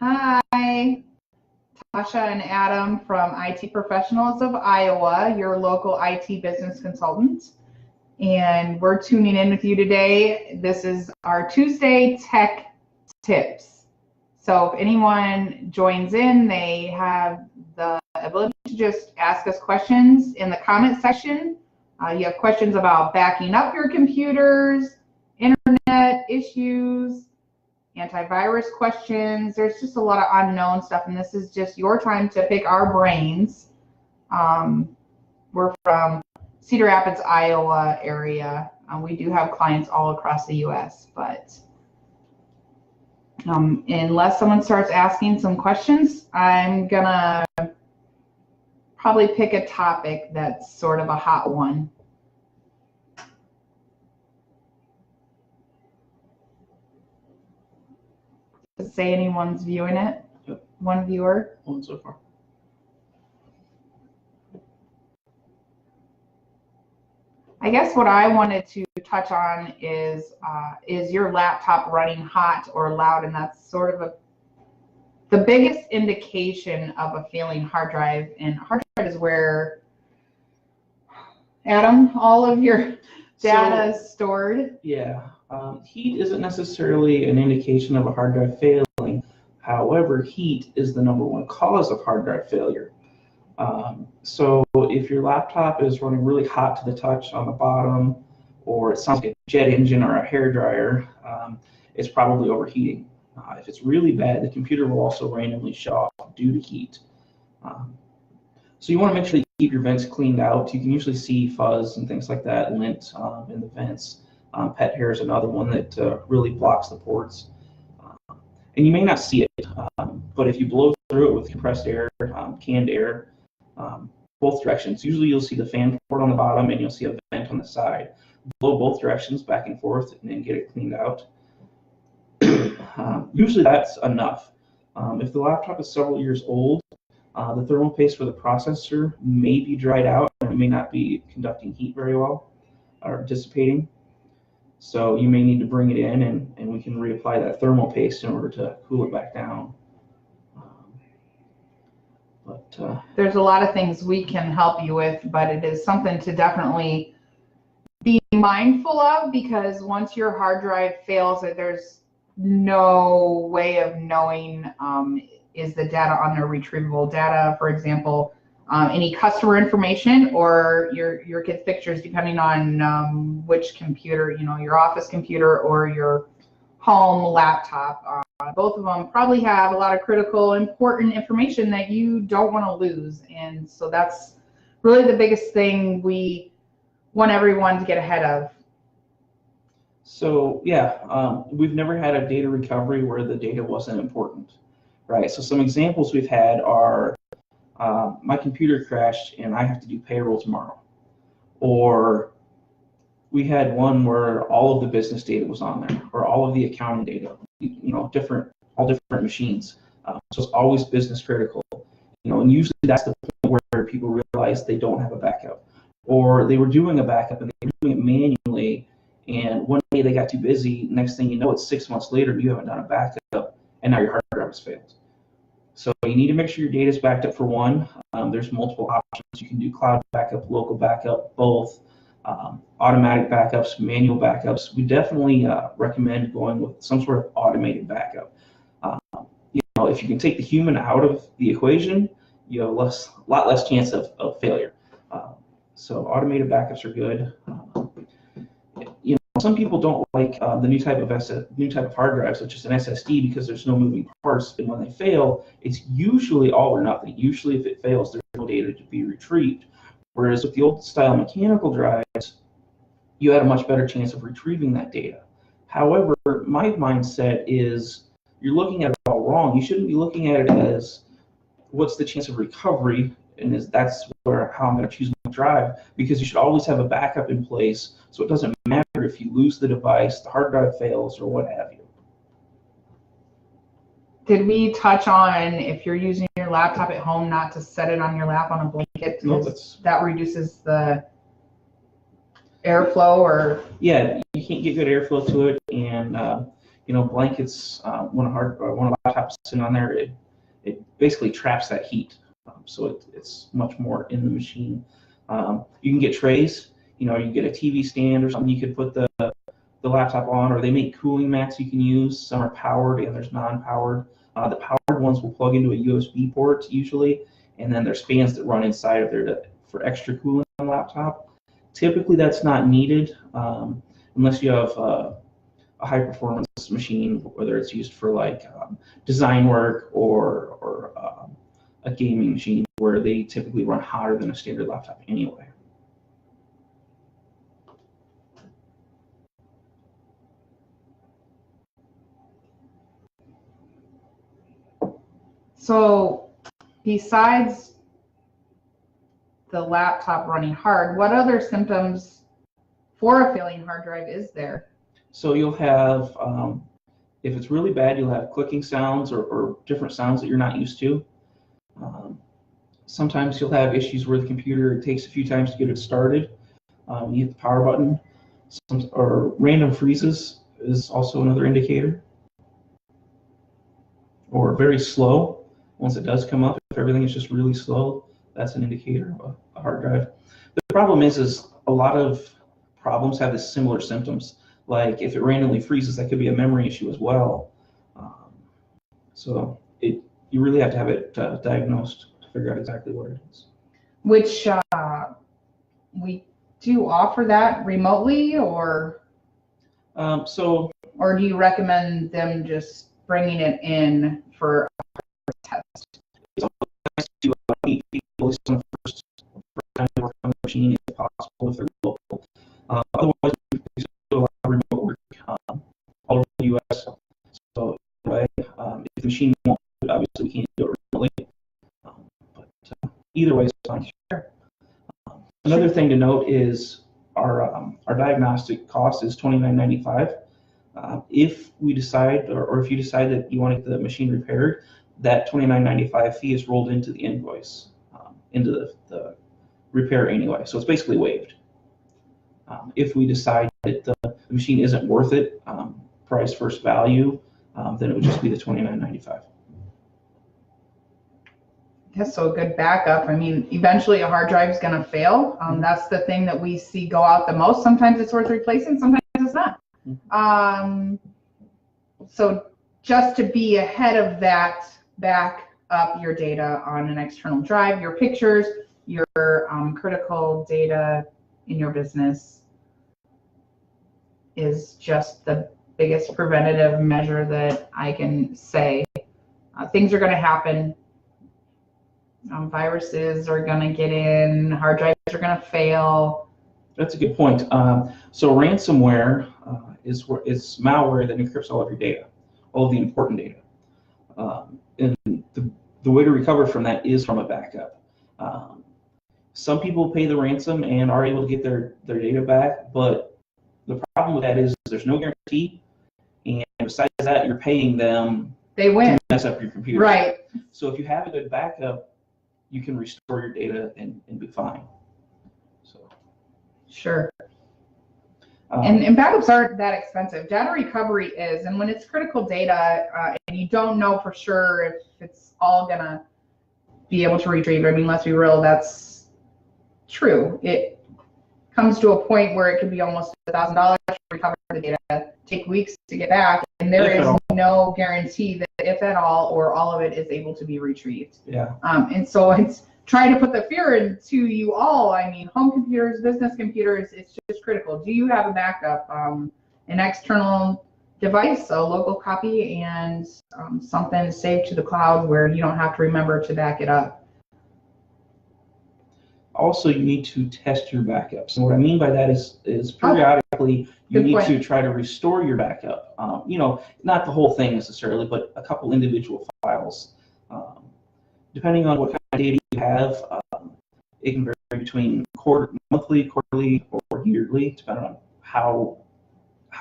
Hi, Tasha and Adam from IT Professionals of Iowa, your local IT business consultant. And we're tuning in with you today. This is our Tuesday Tech Tips. So if anyone joins in, they have the ability to just ask us questions in the comment section. You have questions about backing up your computers, internet issues, antivirus questions. There's just a lot of unknown stuff, and this is just your time to pick our brains. We're from Cedar Rapids, Iowa area. We do have clients all across the U.S., but unless someone starts asking some questions, I'm gonna probably pick a topic that's sort of a hot one. Say anyone's viewing it? Yep. One viewer? One so far. I guess what I wanted to touch on is your laptop running hot or loud? And that's sort of the biggest indication of a failing hard drive. And hard drive is where, Adam, all of your data is stored. Yeah. Heat isn't necessarily an indication of a hard drive failing. However, heat is the #1 cause of hard drive failure. So if your laptop is running really hot to the touch on the bottom, or it sounds like a jet engine or a hairdryer, it's probably overheating. If it's really bad, the computer will also randomly shut off due to heat. So you want to make sure you keep your vents cleaned out. You can usually see fuzz and things like that, lint in the vents. Pet hair is another one that really blocks the ports. And you may not see it, but if you blow through it with compressed air, canned air, both directions, usually you'll see the fan port on the bottom and you'll see a vent on the side. Blow both directions back and forth and then get it cleaned out. Usually that's enough. If the laptop is several years old, the thermal paste for the processor may be dried out and it may not be conducting heat very well or dissipating. So you may need to bring it in and we can reapply that thermal paste in order to cool it back down. There's a lot of things we can help you with, but it is something to definitely be mindful of, because once your hard drive fails, there's no way of knowing is the data on there retrievable data, for example, any customer information or your kid's pictures, depending on which computer, your office computer or your home laptop. Both of them probably have a lot of critical, important information that you don't want to lose. And so that's really the biggest thing we want everyone to get ahead of. So yeah, we've never had a data recovery where the data wasn't important, right? So some examples we've had are my computer crashed and I have to do payroll tomorrow. Or we had one where all of the business data was on there, or all of the accounting data, all different machines. So it's always business critical, and usually that's the point where people realize they don't have a backup, or they were doing a backup and they were doing it manually, and one day they got too busy. Next thing you know, it's 6 months later, you haven't done a backup, and now your hard drive has failed. So you need to make sure your data is backed up for one. There's multiple options. You can do cloud backup, local backup, both. Automatic backups, manual backups. We definitely recommend going with some sort of automated backup. If you can take the human out of the equation, you have a lot less chance of failure. So automated backups are good. Some people don't like the new type of hard drive, such as an SSD, because there's no moving parts, and when they fail, it's usually all or nothing. Usually, if it fails, there's no data to be retrieved. Whereas with the old style mechanical drives, you had a much better chance of retrieving that data. However, my mindset is you're looking at it all wrong. You shouldn't be looking at it as what's the chance of recovery, and that's how I'm going to choose my drive, because you should always have a backup in place, so it doesn't matter if you lose the device, the hard drive fails, or what have you. Did we touch on, if you're using your laptop at home, not to set it on your lap on a blanket, because that reduces the airflow? Or yeah, you can't get good airflow to it, and blankets, when a laptop is sitting on there, it basically traps that heat. So it's much more in the machine. You can get trays. You can get a TV stand or something you could put the laptop on, or they make cooling mats you can use. Some are powered and there's non-powered. The powered ones will plug into a USB port usually, and then there's fans that run inside of there for extra cooling on the laptop. Typically that's not needed unless you have a high performance machine, whether it's used for like design work or a gaming machine, where they typically run hotter than a standard laptop anyway. So besides the laptop running hard, what other symptoms for a failing hard drive is there? So you'll have, if it's really bad, you'll have clicking sounds or different sounds that you're not used to. Sometimes you'll have issues where the computer, it takes a few times to get it started. You hit the power button. Or random freezes is also another indicator. Or very slow. Once it does come up, if everything is just really slow, that's an indicator of a hard drive. The problem is a lot of problems have this similar symptoms. Like if it randomly freezes, that could be a memory issue as well. So you really have to have it diagnosed to figure out exactly what it is. Which we do offer that remotely, or or do you recommend them just bringing it in for a test? It's always nice to meet people on the first time they work on the machine, if possible, if they're local. Otherwise, we do a lot of remote work all over the U.S. So anyway, if the machine won't do it, obviously we can't do it remotely. But either way is fine. Sure. Another thing to note is our diagnostic cost is $29.95. If we decide, or if you decide that you want to get the machine repaired, that $29.95 fee is rolled into the invoice, into the repair anyway. So it's basically waived. If we decide that the machine isn't worth it, price versus value, then it would just be the $29.95. That's so a good backup. I mean, eventually a hard drive is going to fail. That's the thing that we see go out the most. Sometimes it's worth replacing, sometimes it's not. So just to be ahead of that, back up your data on an external drive, your pictures, your critical data in your business is just the biggest preventative measure that I can say. Things are going to happen. Viruses are going to get in, hard drives are going to fail. That's a good point. So ransomware is malware that encrypts all of your data, all of the important data. And the way to recover from that is from a backup. Some people pay the ransom and are able to get their data back, but the problem with that is there's no guarantee, and besides that, you're paying them to mess up your computer. Right. So if you have a good backup, you can restore your data and be fine. So. Sure. And backups aren't that expensive. Data recovery is, and when it's critical data and you don't know for sure if it's all gonna be able to retrieve, I mean, let's be real, that's true. It comes to a point where it could be almost $1,000 to recover the data, take weeks to get back, and there is no guarantee that if at all or all of it is able to be retrieved. Yeah. And so it's trying to put the fear into you all. I mean, home computers, business computers, it's just critical. Do you have a backup, an external device, a local copy, and something saved to the cloud where you don't have to remember to back it up? Also, you need to test your backups. And what I mean by that is periodically you need to try to restore your backup. Not the whole thing necessarily, but a couple individual files. Depending on what kind of data you have, it can vary between monthly, quarterly, or yearly, depending on how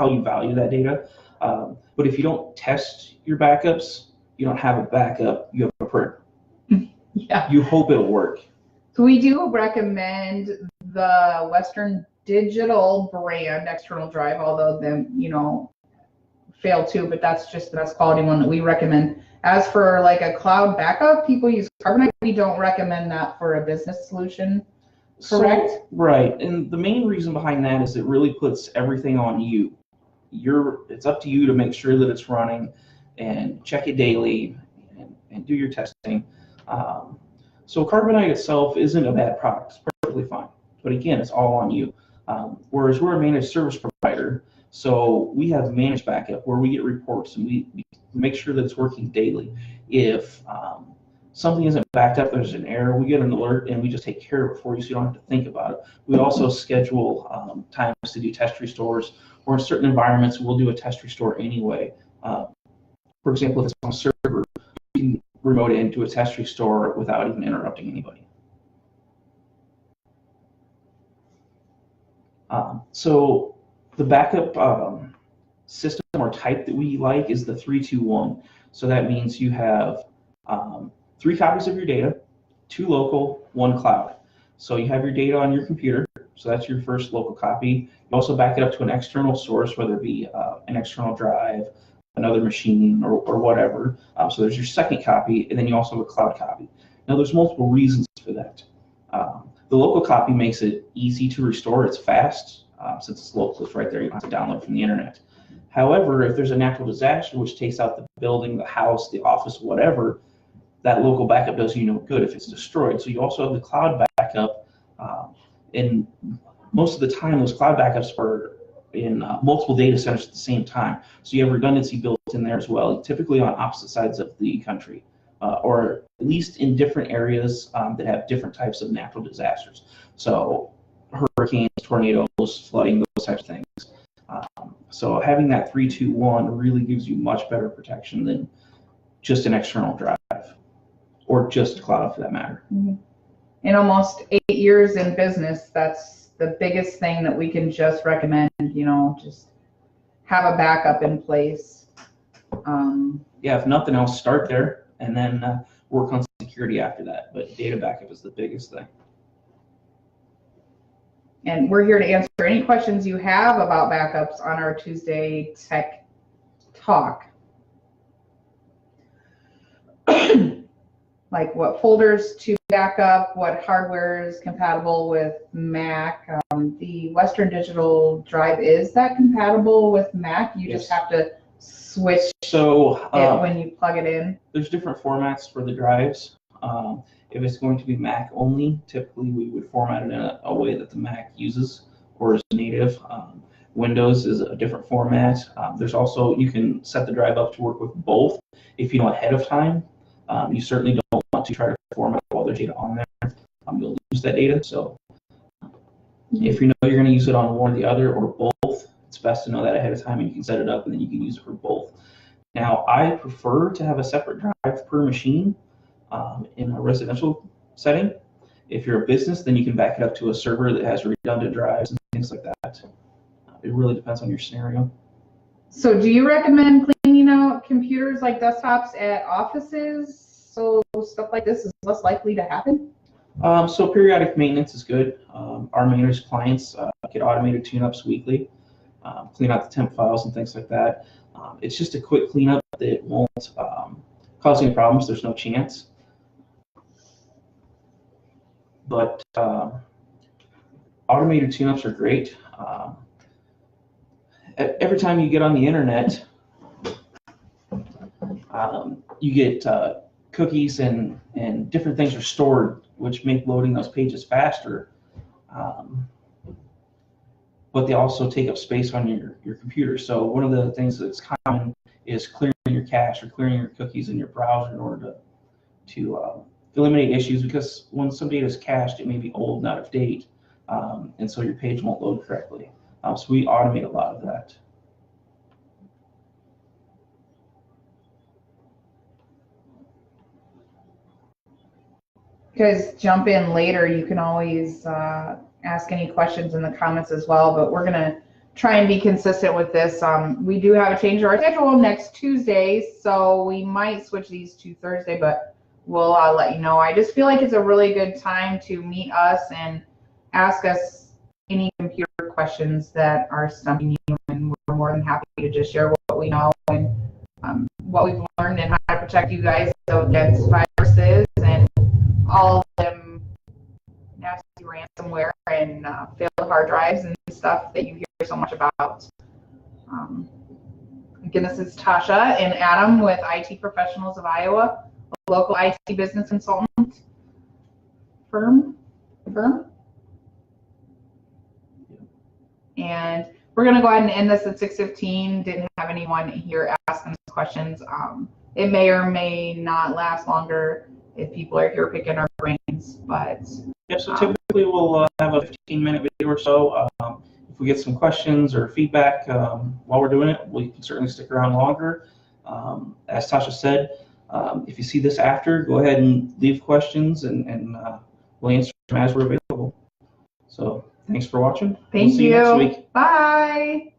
you value that data. But if you don't test your backups, you don't have a backup, you have a prayer. Yeah. You hope it'll work. So we do recommend the Western Digital brand external drive, although fail too, but that's just the best quality one that we recommend. As for like a cloud backup, people use Carbonite. We don't recommend that for a business solution. Correct? So, right, and the main reason behind that is it really puts everything on you. It's up to you to make sure that it's running and check it daily and do your testing. So Carbonite itself isn't a bad product. It's perfectly fine. But again, it's all on you. Whereas we're a managed service provider, so we have managed backup where we get reports and we make sure that it's working daily. If something isn't backed up, there's an error, we get an alert and we just take care of it for you so you don't have to think about it. We also schedule times to do test restores, or in certain environments, we'll do a test restore anyway. For example, if it's on a server, you can remote in to a test restore without even interrupting anybody. So the backup system or type that we like is the 3-2-1. So that means you have 3 copies of your data, 2 local, 1 cloud. So you have your data on your computer, so that's your first local copy. You also back it up to an external source, whether it be an external drive, another machine, or whatever. So there's your second copy, and then you also have a cloud copy. Now there's multiple reasons for that. The local copy makes it easy to restore. It's fast, since it's local, it's right there. You don't have to download from the internet. However, if there's a natural disaster which takes out the building, the house, the office, whatever, that local backup does you no good if it's destroyed. So you also have the cloud backup, and most of the time those cloud backups are in multiple data centers at the same time. So you have redundancy built in there as well, typically on opposite sides of the country, or at least in different areas that have different types of natural disasters. So hurricanes, tornadoes, flooding, those types of things. So having that 3-2-1 really gives you much better protection than just an external drive, or just cloud for that matter. Mm-hmm. In almost 8 years in business, that's the biggest thing that we can just recommend, just have a backup in place. Yeah, if nothing else, start there and then work on security after that. But data backup is the biggest thing. And we're here to answer any questions you have about backups on our Tuesday Tech Talk. Like what folders to back up, what hardware is compatible with Mac. The Western Digital drive, is that compatible with Mac? You Yes. just have to switch it when you plug it in? There's different formats for the drives. If it's going to be Mac only, typically we would format it in a way that the Mac uses or is native. Windows is a different format. There's also, you can set the drive up to work with both if you know ahead of time. You certainly don't want to try to format all their data on there. You'll lose that data. So if you know you're going to use it on one or the other or both, it's best to know that ahead of time, and you can set it up and then you can use it for both. Now, I prefer to have a separate drive per machine in a residential setting. If you're a business, then you can back it up to a server that has redundant drives and things like that. It really depends on your scenario. So do you recommend cleaning out computers like desktops at offices so stuff like this is less likely to happen? So periodic maintenance is good. Our managed clients get automated tune-ups weekly, clean out the temp files and things like that. It's just a quick cleanup that won't cause any problems. There's no chance. But automated tune-ups are great. Every time you get on the internet, you get cookies and different things are stored, which make loading those pages faster. But they also take up space on your computer. So one of the things that's common is clearing your cache or clearing your cookies in your browser in order to eliminate issues, because when some data is cached, it may be old and out of date, and so your page won't load correctly. So we automate a lot of that. You guys jump in later. You can always ask any questions in the comments as well, but we're going to try and be consistent with this. We do have a change in our schedule next Tuesday, so we might switch these to Thursday, but we'll let you know. I just feel like it's a really good time to meet us and ask us any computer questions that are stumping you, and we're more than happy to just share what we know and what we've learned and how to protect you guys against viruses and all them nasty ransomware and failed hard drives and stuff that you hear so much about. Again, this is Tasha and Adam with IT Professionals of Iowa, a local IT business consultant firm. And we're going to go ahead and end this at 6:15. Didn't have anyone here asking questions. It may or may not last longer if people are here picking our brains, but yeah, so typically we'll have a 15-minute video or so. If we get some questions or feedback while we're doing it, we can certainly stick around longer. As Tasha said, if you see this after, go ahead and leave questions and we'll answer them as we're available. So thanks for watching. thank we'll see you. you next week. Bye.